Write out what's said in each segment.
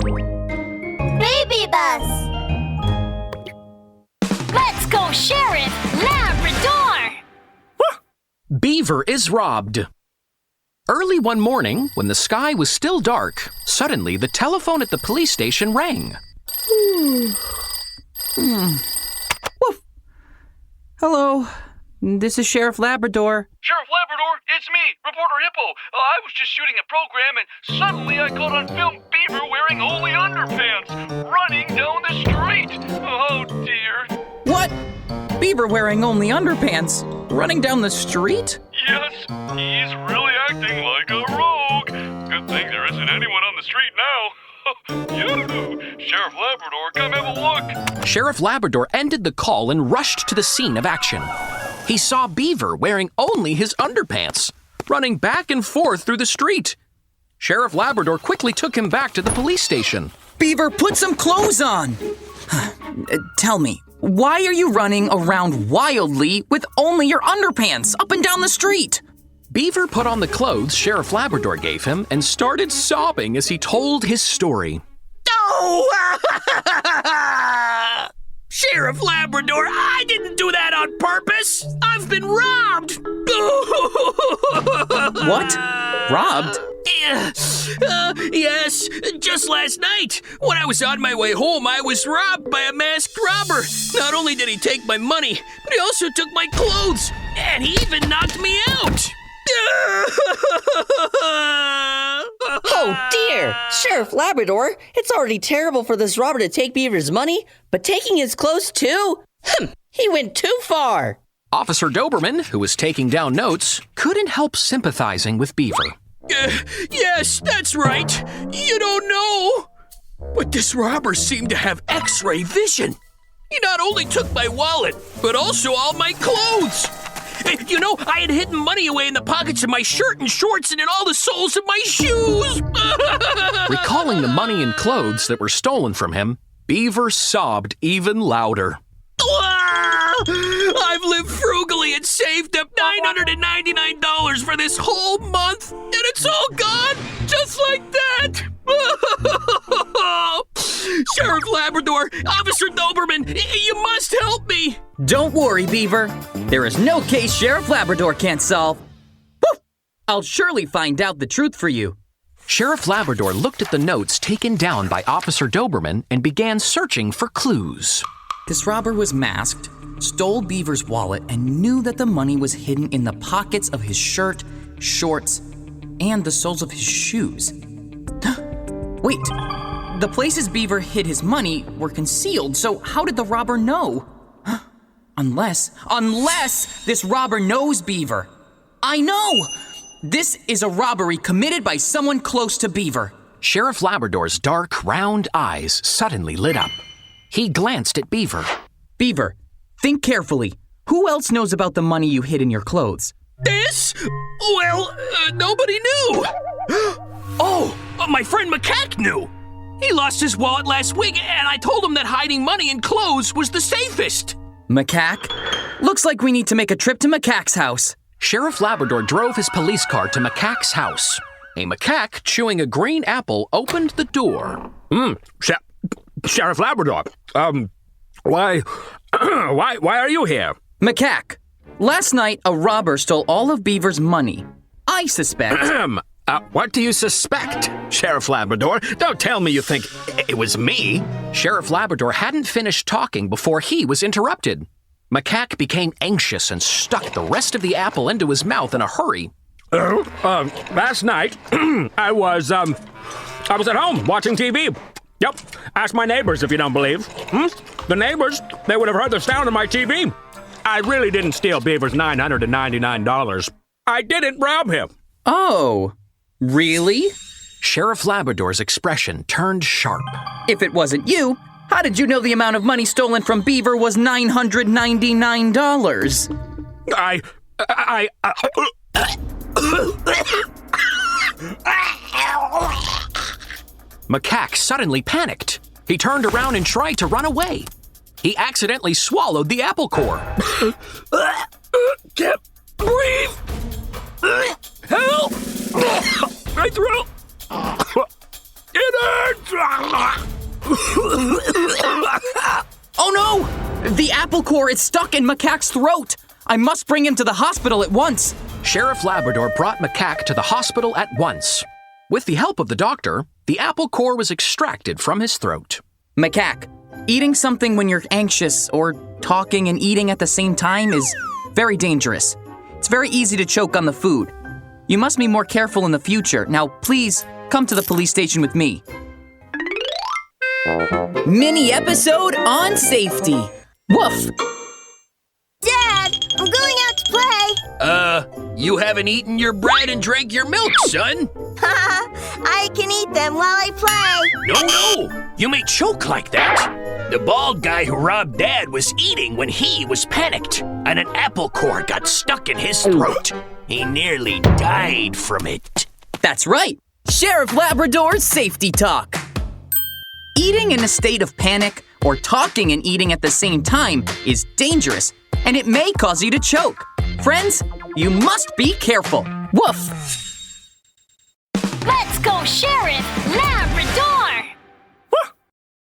Baby bus! Let's go, Sheriff Labrador! Beaver is robbed. Early one morning, when the sky was still dark, suddenly the telephone at the police station rang. Woof. Hello, this is Sheriff Labrador. Sheriff Labrador, it's me, Reporter Hippo. I was just shooting a program and suddenly I caught on film Beaver wearing only underpants, running down the street. Oh dear. What? Beaver wearing only underpants, running down the street? Yes, he's really acting like a rogue. Good thing there isn't anyone on the street now. Yoo-hoo! Sheriff Labrador, come have a look. Sheriff Labrador ended the call and rushed to the scene of action. He saw Beaver wearing only his underpants, running back and forth through the street. Sheriff Labrador quickly took him back to the police station. Beaver, put some clothes on! Tell me, why are you running around wildly with only your underpants up and down the street? Beaver put on the clothes Sheriff Labrador gave him and started sobbing as he told his story. Oh! Sheriff Labrador, I didn't do that on purpose. I've been robbed. What? Robbed? Yes, just last night. When I was on my way home, I was robbed by a masked robber. Not only did he take my money, but he also took my clothes. And he even knocked me out. Oh dear! Sheriff Labrador, it's already terrible for this robber to take Beaver's money, but taking his clothes too? He went too far! Officer Doberman, who was taking down notes, couldn't help sympathizing with Beaver. Yes, that's right. You don't know. But this robber seemed to have X-ray vision. He not only took my wallet, but also all my clothes. You know, I had hidden money away in the pockets of my shirt and shorts and in all the soles of my shoes. Recalling the money and clothes that were stolen from him, Beaver sobbed even louder. I've lived frugally and saved up $999 for this whole month, and it's all gone just like that. Sheriff Labrador, Officer Doberman, you must help me. Don't worry, Beaver. There is no case Sheriff Labrador can't solve. Woof! I'll surely find out the truth for you. Sheriff Labrador looked at the notes taken down by Officer Doberman and began searching for clues. This robber was masked, stole Beaver's wallet, and knew that the money was hidden in the pockets of his shirt, shorts, and the soles of his shoes. Wait, the places Beaver hid his money were concealed, so how did the robber know? Unless this robber knows Beaver. I know! This is a robbery committed by someone close to Beaver. Sheriff Labrador's dark, round eyes suddenly lit up. He glanced at Beaver. Beaver, think carefully. Who else knows about the money you hid in your clothes? This? Well, nobody knew. Oh, my friend Macaque knew. He lost his wallet last week, and I told him that hiding money in clothes was the safest. Macaque? Looks like we need to make a trip to Macaque's house. Sheriff Labrador drove his police car to Macaque's house. A macaque chewing a green apple opened the door. Sheriff Labrador, why are you here? Macaque, last night a robber stole all of Beaver's money. I suspect... What do you suspect, Sheriff Labrador? Don't tell me you think it was me. Sheriff Labrador hadn't finished talking before he was interrupted. Macaque became anxious and stuck the rest of the apple into his mouth in a hurry. Last night, I was at home watching TV. Yep, ask my neighbors if you don't believe. The neighbors, they would have heard the sound of my TV. I really didn't steal Beaver's $999. I didn't rob him. Oh, really? Sheriff Labrador's expression turned sharp. If it wasn't you, how did you know the amount of money stolen from Beaver was $999? Macaque suddenly panicked. He turned around and tried to run away. He accidentally swallowed the apple core. Can't breathe. Help! My throat. Oh no! The apple core is stuck in Macaque's throat! I must bring him to the hospital at once! Sheriff Labrador brought Macaque to the hospital at once. With the help of the doctor, the apple core was extracted from his throat. Macaque, eating something when you're anxious or talking and eating at the same time is very dangerous. It's very easy to choke on the food. You must be more careful in the future. Now, please, come to the police station with me. Mini episode on safety. Woof! Dad, I'm going out to play. You haven't eaten your bread and drank your milk, son. I can eat them while I play. No, you may choke like that. The bald guy who robbed Dad was eating when he was panicked, and an apple core got stuck in his throat. He nearly died from it. That's right. Sheriff Labrador's Safety Talk. Eating in a state of panic or talking and eating at the same time is dangerous, and it may cause you to choke. Friends, you must be careful. Woof! Let's go, Sheriff Labrador!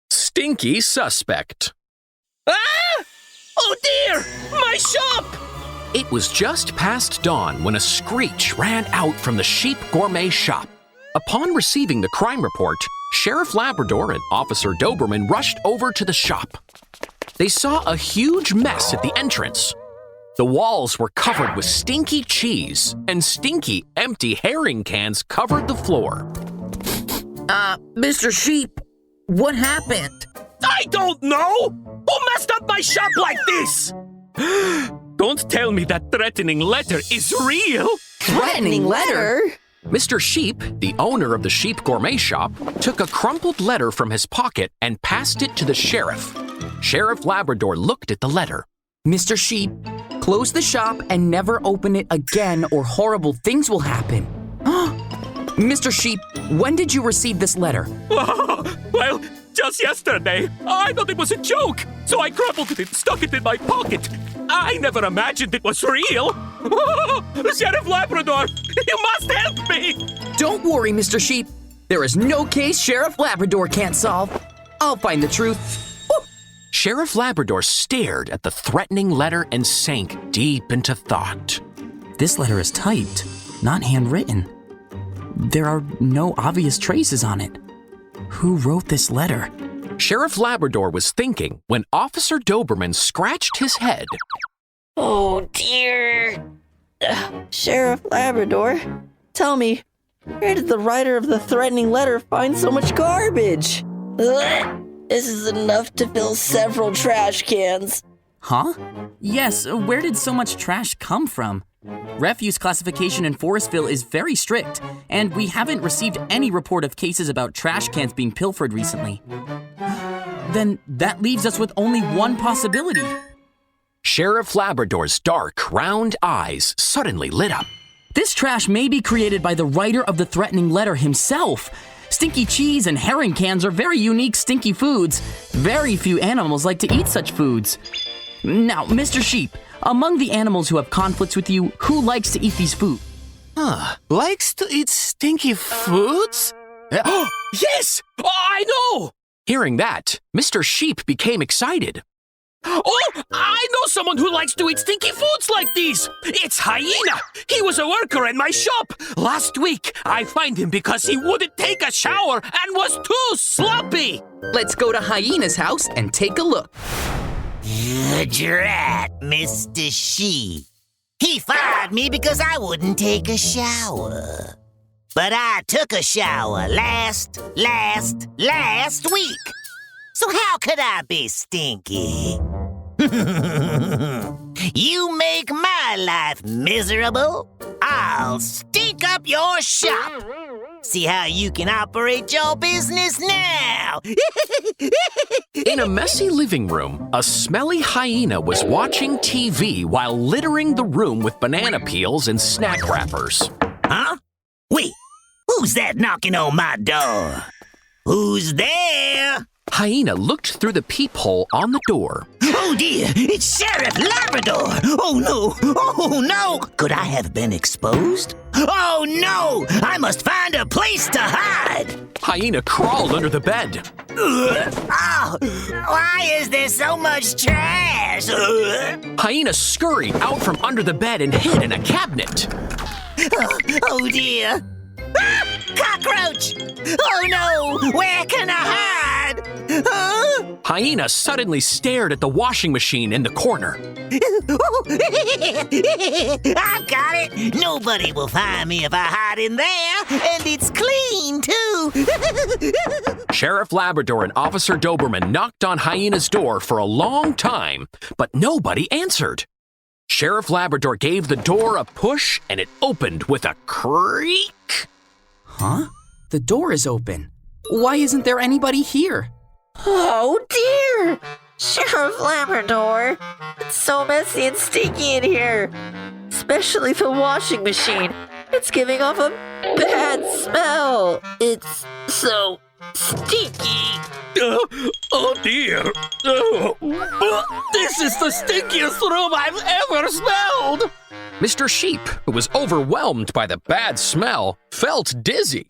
Stinky suspect. Ah! Oh dear! My shop! It was just past dawn when a screech ran out from the sheep gourmet shop. Upon receiving the crime report, Sheriff Labrador and Officer Doberman rushed over to the shop. They saw a huge mess at the entrance. The walls were covered with stinky cheese, and stinky, empty herring cans covered the floor. Mr. Sheep, what happened? I don't know! Who messed up my shop like this? Don't tell me that threatening letter is real! Threatening letter? Mr. Sheep, the owner of the sheep gourmet shop, took a crumpled letter from his pocket and passed it to the sheriff. Sheriff Labrador looked at the letter. Mr. Sheep, close the shop and never open it again or horrible things will happen. Mr. Sheep, when did you receive this letter? Well, just yesterday. I thought it was a joke, so I crumpled it and stuck it in my pocket. I never imagined it was real. Sheriff Labrador, you must help me! Don't worry, Mr. Sheep. There is no case Sheriff Labrador can't solve. I'll find the truth. Sheriff Labrador stared at the threatening letter and sank deep into thought. This letter is typed, not handwritten. There are no obvious traces on it. Who wrote this letter? Sheriff Labrador was thinking when Officer Doberman scratched his head. Oh dear. Sheriff Labrador, tell me, where did the writer of the threatening letter find so much garbage? This is enough to fill several trash cans. Huh? Yes, where did so much trash come from? Refuse classification in Forestville is very strict, and we haven't received any report of cases about trash cans being pilfered recently. Then that leaves us with only one possibility. Sheriff Labrador's dark, round eyes suddenly lit up. This trash may be created by the writer of the threatening letter himself. Stinky cheese and herring cans are very unique stinky foods. Very few animals like to eat such foods. Now, Mr. Sheep, among the animals who have conflicts with you, who likes to eat these foods? Likes to eat stinky foods? Yes! I know! Hearing that, Mr. Sheep became excited. Oh, I know someone who likes to eat stinky foods like these. It's Hyena. He was a worker in my shop. Last week, I fined him because he wouldn't take a shower and was too sloppy. Let's go to Hyena's house and take a look. Drat, Mr. Sheep. He fired me because I wouldn't take a shower. But I took a shower last week. So how could I be stinky? You make my life miserable. I'll stink up your shop. See how you can operate your business now. In a messy living room, a smelly hyena was watching TV while littering the room with banana peels and snack wrappers. Huh? Wait, who's that knocking on my door? Who's there? Hyena looked through the peephole on the door. Oh dear, it's Sheriff Labrador! Oh no! Could I have been exposed? Oh no! I must find a place to hide! Hyena crawled under the bed. Oh, why is there so much trash? Hyena scurried out from under the bed and hid in a cabinet. Oh dear! Ah, cockroach! Oh no! Where can I hide? Huh? Hyena suddenly stared at the washing machine in the corner. I've got it! Nobody will find me if I hide in there, and it's clean too! Sheriff Labrador and Officer Doberman knocked on Hyena's door for a long time, but nobody answered. Sheriff Labrador gave the door a push, and it opened with a creak. Huh? The door is open. Why isn't there anybody here? Oh dear! Sheriff Labrador! It's so messy and stinky in here. Especially the washing machine. It's giving off a bad smell. It's so stinky. Oh dear. This is the stinkiest room I've ever smelled. Mr. Sheep, who was overwhelmed by the bad smell, felt dizzy.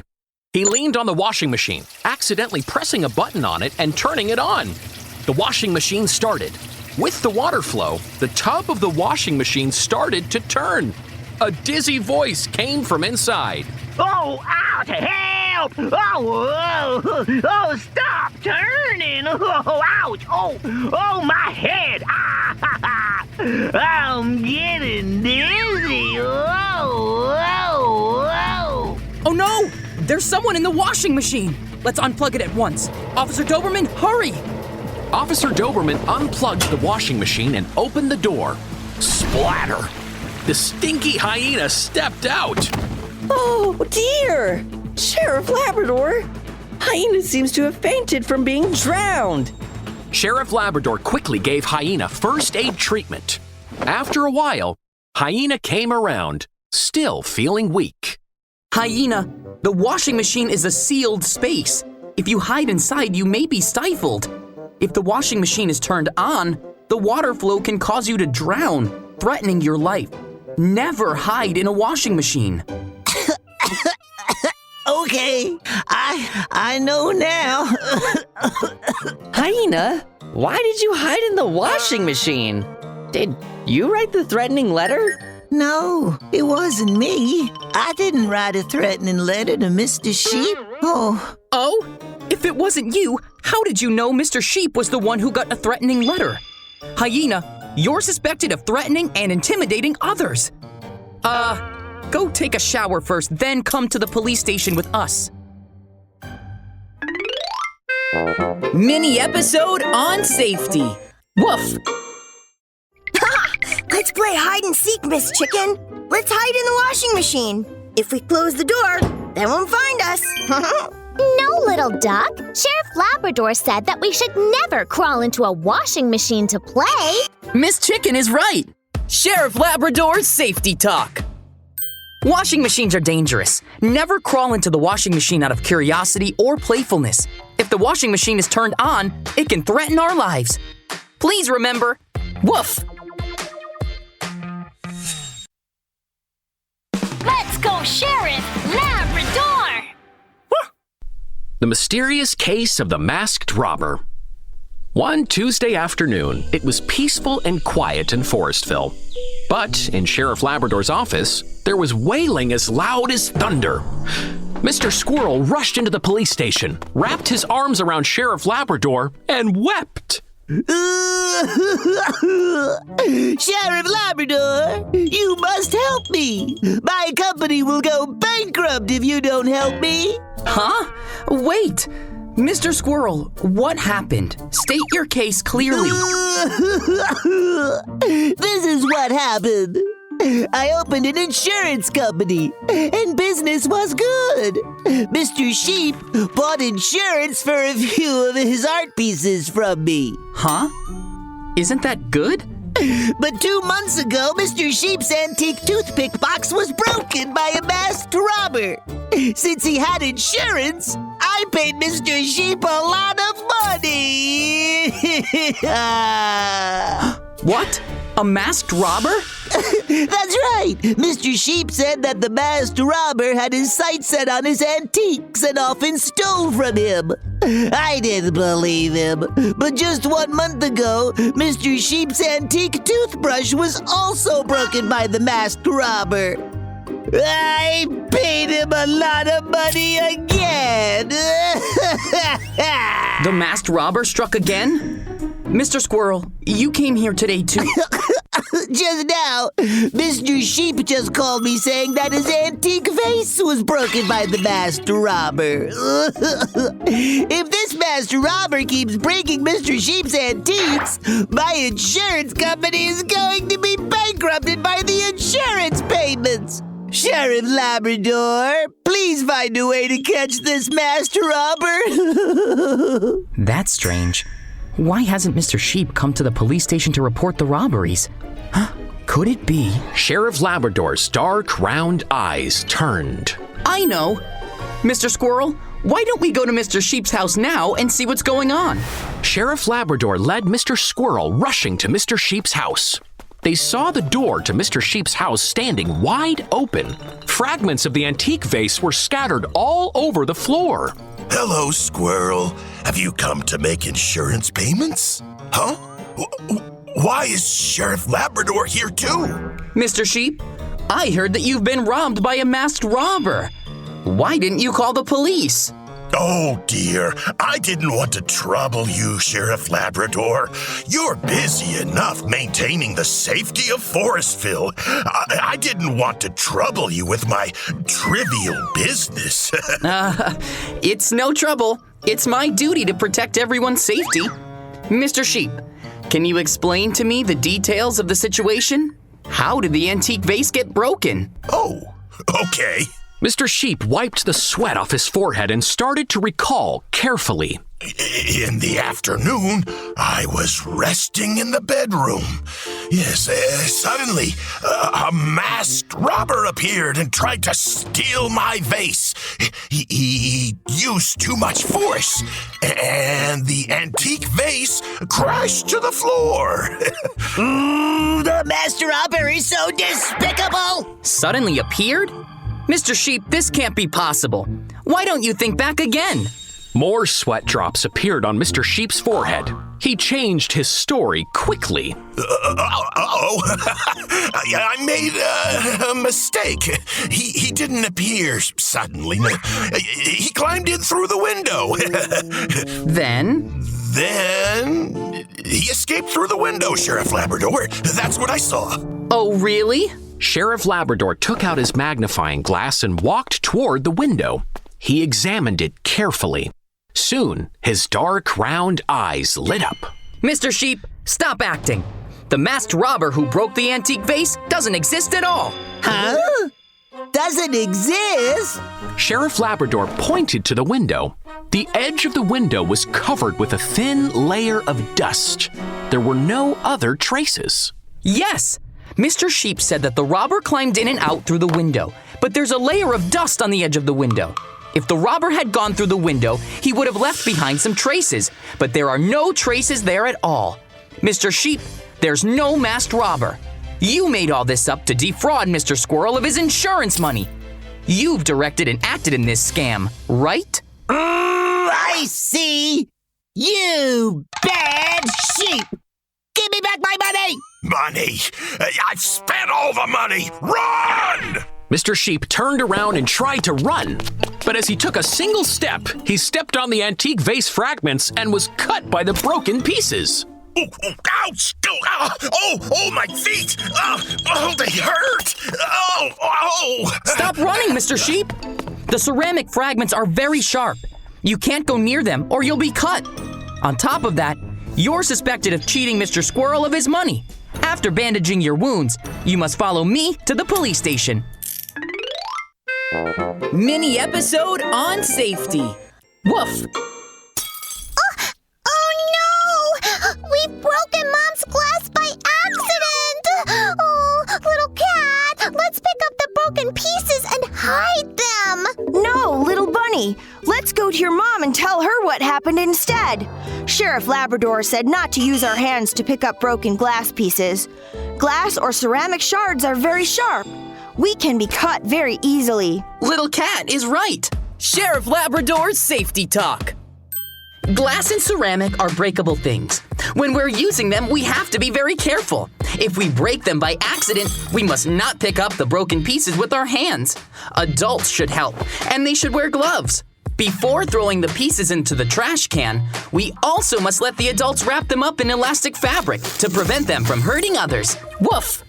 He leaned on the washing machine, accidentally pressing a button on it and turning it on. The washing machine started. With the water flow, the tub of the washing machine started to turn. A dizzy voice came from inside. Oh, ouch! Help! Oh, stop turning! Oh, ouch! Oh, my head! Ah, I'm getting dizzy! Oh no! There's someone in the washing machine! Let's unplug it at once. Officer Doberman, hurry! Officer Doberman unplugged the washing machine and opened the door. Splatter! The stinky hyena stepped out. Oh dear! Sheriff Labrador! Hyena seems to have fainted from being drowned. Sheriff Labrador quickly gave Hyena first aid treatment. After a while, Hyena came around, still feeling weak. Hyena, the washing machine is a sealed space. If you hide inside, you may be stifled. If the washing machine is turned on, the water flow can cause you to drown, threatening your life. Never hide in a washing machine. Okay, I know now. Hyena, why did you hide in the washing machine? Did you write the threatening letter? No, it wasn't me. I didn't write a threatening letter to Mr. Sheep. Oh, if it wasn't you, how did you know Mr. Sheep was the one who got a threatening letter? Hyena, you're suspected of threatening and intimidating others. Go take a shower first, then come to the police station with us. Mini episode on safety. Woof! Let's play hide and seek, Miss Chicken. Let's hide in the washing machine. If we close the door, they won't find us. No, little duck. Sheriff Labrador said that we should never crawl into a washing machine to play. Miss Chicken is right. Sheriff Labrador's safety talk. Washing machines are dangerous. Never crawl into the washing machine out of curiosity or playfulness. If the washing machine is turned on, it can threaten our lives. Please remember, woof! Let's go, Sheriff Labrador! The mysterious case of the masked robber. One Tuesday afternoon, it was peaceful and quiet in Forestville. But in Sheriff Labrador's office, there was wailing as loud as thunder. Mr. Squirrel rushed into the police station, wrapped his arms around Sheriff Labrador, and wept. Sheriff Labrador, you must help me. My company will go bankrupt if you don't help me. Huh? Wait! Mr. Squirrel, what happened? State your case clearly. This is what happened. I opened an insurance company, and business was good. Mr. Sheep bought insurance for a few of his art pieces from me. Huh? Isn't that good? But 2 months ago, Mr. Sheep's antique toothpick box was broken by a masked robber. Since he had insurance, I paid Mr. Sheep a lot of money. What? A masked robber? That's right. Mr. Sheep said that the masked robber had his sights set on his antiques and often stole from him. I didn't believe him. But just 1 month ago, Mr. Sheep's antique toothbrush was also broken by the masked robber. I paid him a lot of money again. The masked robber struck again? Mr. Squirrel, you came here today too. Just now, Mr. Sheep just called me saying that his antique vase was broken by the masked robber. If this masked robber keeps breaking Mr. Sheep's antiques, my insurance company is going to be bankrupted by the insurance payments. Sheriff Labrador, please find a way to catch this masked robber. That's strange. Why hasn't Mr. Sheep come to the police station to report the robberies? Could it be? Sheriff Labrador's dark, round eyes turned. I know! Mr. Squirrel, why don't we go to Mr. Sheep's house now and see what's going on? Sheriff Labrador led Mr. Squirrel rushing to Mr. Sheep's house. They saw the door to Mr. Sheep's house standing wide open. Fragments of the antique vase were scattered all over the floor. Hello, Squirrel. Have you come to make insurance payments? Huh? Why is Sheriff Labrador here too? Mr. Sheep, I heard that you've been robbed by a masked robber. Why didn't you call the police? Oh dear, I didn't want to trouble you, Sheriff Labrador. You're busy enough maintaining the safety of Forestville. I didn't want to trouble you with my trivial business. It's no trouble. It's my duty to protect everyone's safety. Mr. Sheep, can you explain to me the details of the situation? How did the antique vase get broken? Oh, okay. Mr. Sheep wiped the sweat off his forehead and started to recall carefully. In the afternoon, I was resting in the bedroom. Yes, suddenly, a masked robber appeared and tried to steal my vase. He used too much force, and the antique vase crashed to the floor. The masked robber is so despicable. Suddenly appeared? Mr. Sheep, this can't be possible. Why don't you think back again? More sweat drops appeared on Mr. Sheep's forehead. He changed his story quickly. I made a mistake. He didn't appear suddenly. He climbed in through the window. Then he escaped through the window, Sheriff Labrador. That's what I saw. Oh, really? Sheriff Labrador took out his magnifying glass and walked toward the window. He examined it carefully. Soon, his dark, round eyes lit up. Mr. Sheep, stop acting. The masked robber who broke the antique vase doesn't exist at all. Huh? Doesn't exist? Sheriff Labrador pointed to the window. The edge of the window was covered with a thin layer of dust. There were no other traces. Yes! Mr. Sheep said that the robber climbed in and out through the window, but there's a layer of dust on the edge of the window. If the robber had gone through the window, he would have left behind some traces, but there are no traces there at all. Mr. Sheep, there's no masked robber. You made all this up to defraud Mr. Squirrel of his insurance money. You've directed and acted in this scam, right? I see. You bad sheep. Give me back my money. Money? I've spent all the money. Run! Mr. Sheep turned around and tried to run. But as he took a single step, he stepped on the antique vase fragments and was cut by the broken pieces. Oh, ouch! Oh, my feet! Oh, they hurt! Oh! Stop running, Mr. Sheep! The ceramic fragments are very sharp. You can't go near them or you'll be cut. On top of that, you're suspected of cheating Mr. Squirrel of his money. After bandaging your wounds, you must follow me to the police station. Mini episode on safety. Woof! Oh no! We've broken Mom's glass by accident! Oh, little cat, let's pick up the broken pieces and hide them! No, little bunny. Let's go to your mom and tell her what happened instead. said. Sheriff Labrador said not to use our hands to pick up broken glass pieces. Glass or ceramic shards are very sharp. We can be cut very easily. Little Cat is right. Sheriff Labrador's safety talk. Glass and ceramic are breakable things. When we're using them, we have to be very careful. If we break them by accident, we must not pick up the broken pieces with our hands. Adults should help, and they should wear gloves. Before throwing the pieces into the trash can, we also must let the adults wrap them up in elastic fabric to prevent them from hurting others. Woof!